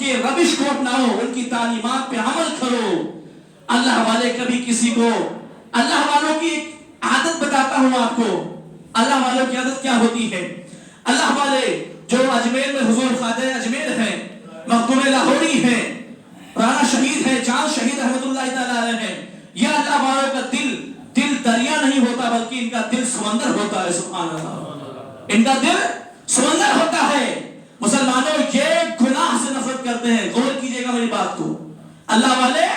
کے ربش کو اپناؤ، ان کی تعلیمات پہ عمل کرو۔ اللہ والے کبھی کسی کو، اللہ والوں کی ایک عادت بتاتا ہوں آپ کو، اللہ والوں کی عادت کیا ہوتی ہے۔ اللہ والے جو اجمیر میں حضور خواجہ اجمیر ہیں، مختوم لاہوری ہیں، رانا شہید ہے، چاند شہید رحمت اللہ تعالی علیہ ہیں، یہ اللہ والوں کا دل دریا نہیں ہوتا بلکہ ان کا دل سمندر ہوتا ہے۔ سبحان اللہ، ان کا دل سمندر ہوتا ہے۔ مسلمانوں یہ گناہ سے نفرت کرتے ہیں، غور کیجئے گا میری بات کو، اللہ والے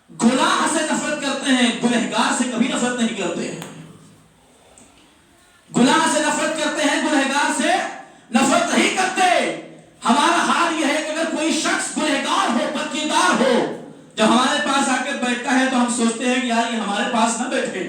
گناہ سے نفرت کرتے ہیں، گنہگار سے کبھی نفرت نہیں کرتے ہیں۔ گناہ سے نفرت کرتے ہیں، گنہگار سے نفرت نہیں کرتے۔ ہمارا حال یہ ہے کہ اگر کوئی شخص گنہگار ہو، بدکردار ہو، جب ہمارے پاس آ کے بیٹھتا ہے تو ہم سوچتے ہیں کہ یار یہ ہمارے پاس نہ بیٹھے۔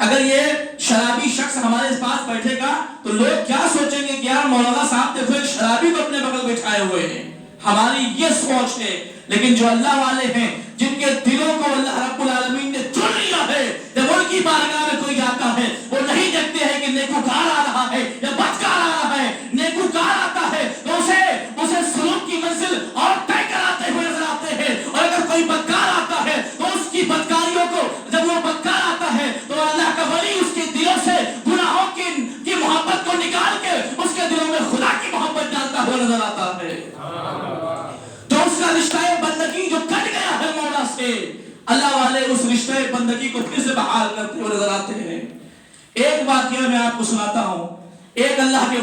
اگر یہ شرابی شخص ہمارے پاس بیٹھے گا تو لوگ کیا سوچیں گے کہ یار مولانا صاحب دیکھو ایک شرابی کو اپنے بغل بٹھائے ہوئے ہیں۔ ہماری یہ سوچ ہے، لیکن جو اللہ والے ہیں، جن کے دلوں کو اللہ رب العالمین نے چن لیا ہے، جب ان کی بارگاہ میں کوئی جاتا ہے وہ نہیں دیکھتے ہیں کہ نیکوکار آ رہا ہے یا بدکار آ رہا ہے۔ نیکوکار آتا ہے تو اسے سلوک کی منزل اور طے کراتے ہوئے نظر آتے ہیں، اور اگر کوئی بدکار آتا ہے تو اس کی بدکاریوں کو، جب وہ بدکار آتا ہے تو اللہ کا ولی اس کے دلوں سے گناہوں کی محبت کو نکال کے اس کے دلوں میں خدا کی محبت ڈالتا ہوا نظر آتا ہے۔ تو اس کا رشتہ بندگی جو کٹ گیا ہے مولا سے، اللہ والے اس رشتہ بندگی کو پھر سے بحال کرتے ہوئے نظر آتے ہیں۔ ایک واقعہ میں آپ کو سناتا ہوں۔ ایک اللہ کے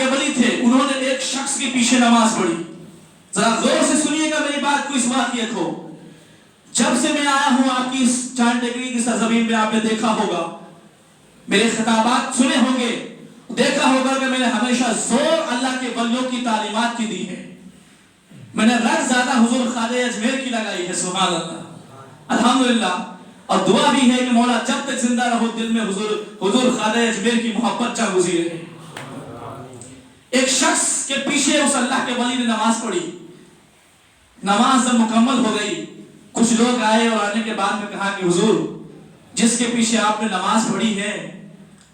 ولی تھے، انہوں نے ایک شخص کے پیچھے نماز پڑھی۔ ذرا غور سے سنیے گا میری بات کو، اس واقعے کو۔ جب سے میں آیا ہوں آپ کی اس چاند ڈگری کی سرزمین میں، آپ نے دیکھا ہوگا، میرے خطابات سنے ہوں گے، دیکھا ہوگا کہ میں نے ہمیشہ زور اللہ کے ولیوں کی تعلیمات کی دی ہے۔ میں نے رگ زیادہ حضور خواجہ اجمیر کی لگائی ہے، سبحان اللہ، الحمدللہ، اور دعا بھی ہے کہ مولا جب تک زندہ رہو دل میں حضور خواجہ اجمیر کی محبت چاہ گزری رہے۔ ایک شخص کے پیچھے اس اللہ کے ولی نے نماز پڑھی۔ نماز جب مکمل ہو گئی، کچھ لوگ آئے اور آنے کے بعد میں کہا کہ حضور جس کے پیچھے آپ نے نماز پڑھی ہے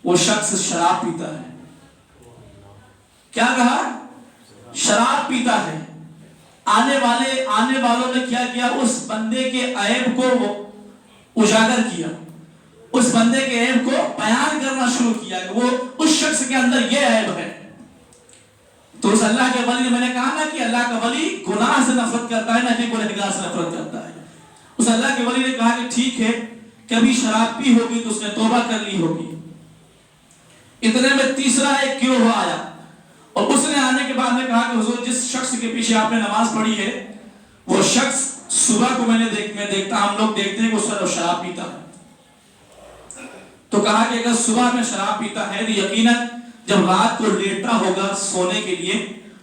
وہ شخص شراب پیتا ہے۔ کیا کہا؟ شراب پیتا ہے۔ آنے والوں نے کیا کیا؟ اس بندے کے عیب کو اجاگر کیا، اس بندے کے عیب کو بیان کرنا شروع کیا کہ وہ اس شخص کے اندر یہ عیب ہے۔ تو اس اللہ کے ولی نے، میں نے کہا نا کہ اللہ کا ولی گناہ سے نفرت کرتا ہے، نہ کہ گنہگار سے نفرت کرتا ہے۔ اس اللہ کے ولی نے کہا کہ ٹھیک ہے، کبھی شراب پی ہوگی تو اس نے توبہ کر لی ہوگی۔ اتنے میں تیسرا ایک گروہ آیا اور اس نے آنے کے بعد میں کہا کہ حضور جس شخص کے پیچھے آپ نے نماز پڑھی ہے وہ شخص صبح کو میں دیکھتا، ہم لوگ دیکھتے ہیں کہ وہ شراب پیتا ہے۔ تو کہا کہ اگر صبح میں شراب پیتا ہے تو یقیناً جب رات کو لیٹا ہوگا سونے کے لیے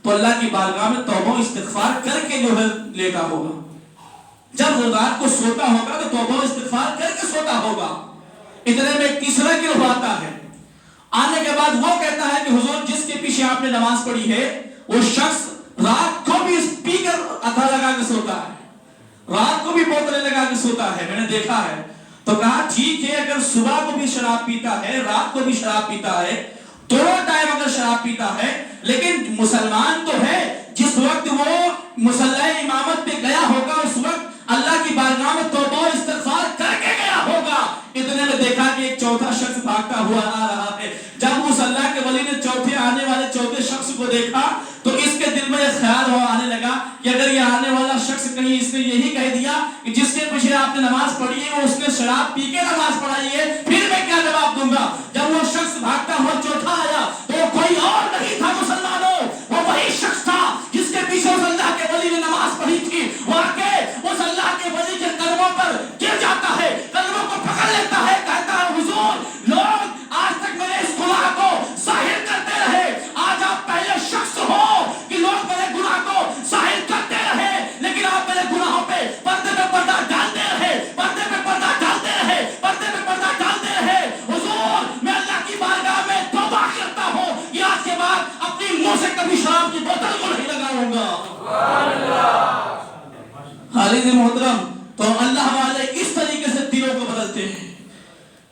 تو اللہ کی بارگاہ میں توبہ و استغفار کر کے جو ہے لیٹا ہوگا۔ جب رات کو سوتا ہوگا تو توبہ و استغفار کر کے سوتا ہوگا۔ اتنے میں ایک تیسرا گروہ آتا ہے۔ آنے کے بعد وہ کہتا ہے کہ حضور جس کے پیچھے آپ نے نماز پڑھی ہے وہ شخص رات کو بھی پی کر ادھا لگا کے سوتا ہے، رات کو بھی بوتلیں لگا کے سوتا ہے، میں نے دیکھا ہے۔ تو کہا ٹھیک ہے، اگر صبح کو بھی شراب پیتا ہے، رات کو بھی شراب پیتا ہے، دونوں ٹائم اگر شراب پیتا ہے، لیکن مسلمان تو ہے، جس وقت وہ مصلی امامت پہ گیا ہوگا اس وقت اللہ کی بارگاہ میں توبہ و استغفار کر کے گیا ہوگا۔ اتنے میں دیکھا کہ ایک چوتھا شخص بھاگتا ہوا آ رہا ہے۔ جب اس اللہ کے ولی نے آنے والے چوتھے شخص کو دیکھا تو اس کے دل میں یہ خیال آنے لگا کہ اگر یہ آنے والا شخص کہیں اس نے یہی کہہ دیا کہ جس کے پیچھے آپ نے نماز پڑھی ہے وہ اس نے شراب پی کے نماز پڑھائی ہے، پھر میں کیا جواب دوں گا؟ جب وہ شخص بھاگتا ہوا چوتھا آیا تو وہ کوئی اور نہیں تھا مسلمانوں، وہ وہی شخص تھا جس کے پیچھے اس اللہ کے ولی نے نماز پڑھی تھی۔ وہ آ کے اس اللہ کے ولی کے قدموں پر گر جاتا ہے، قدموں کو پکڑ لیتا ہے، کہتا ہے حضور لوگ آج تک میرے اس گناہ کو ظاہر کرتے رہے، آج آپ پہلے شخص ہو کہ لوگ میرے گناہ کو ظاہر کرتے رہے، لیکن آپ میرے گناہوں پہ پردے پہ پردہ ڈالتے رہے، پردے پہ پردہ ڈالتے رہے، پردے پہ پردہ ڈالتے رہے۔ حضور میں اللہ کی بارگاہ میں توبہ کرتا ہوں کہ آج کے بعد اپنی منہ سے کبھی شراب کی بوتل کو نہیں لگاؤں گا۔ خالد محترم، تو اللہ والے اس طریقے سے دلوں کو بدلتے ہیں۔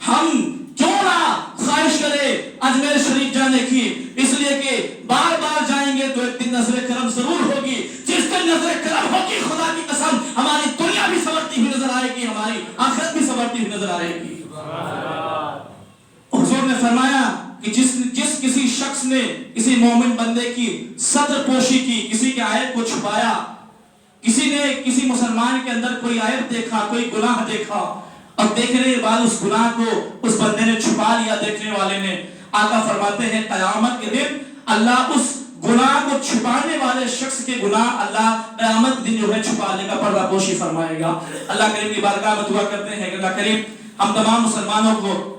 ہم کیوں نہ خواہش کرے اجمیر شریف جانے کی، اس لیے کہ بار بار جائیں گے تو ایک دن نظر کرم ہوئی نظر آئے گی۔ حضور نے فرمایا کہ جس کسی شخص نے کسی مومن بندے کی ستر پوشی کی، کسی کے عیب کو چھپایا، کسی نے کسی مسلمان کے اندر کوئی عیب دیکھا، کوئی گناہ دیکھا، اور دیکھنے کے بعد اس گناہ کو اس بندے نے چھپا لیا دیکھنے والے نے، آقا فرماتے ہیں قیامت کے دن اللہ اس گناہ کو چھپانے والے شخص کے گناہ اللہ قیامت دن جو ہے چھپانے کا پردہ پوشی فرمائے گا۔ اللہ کریم کی بارگاہ میں دعا کرتے ہیں کہ اللہ کریم ہم تمام مسلمانوں کو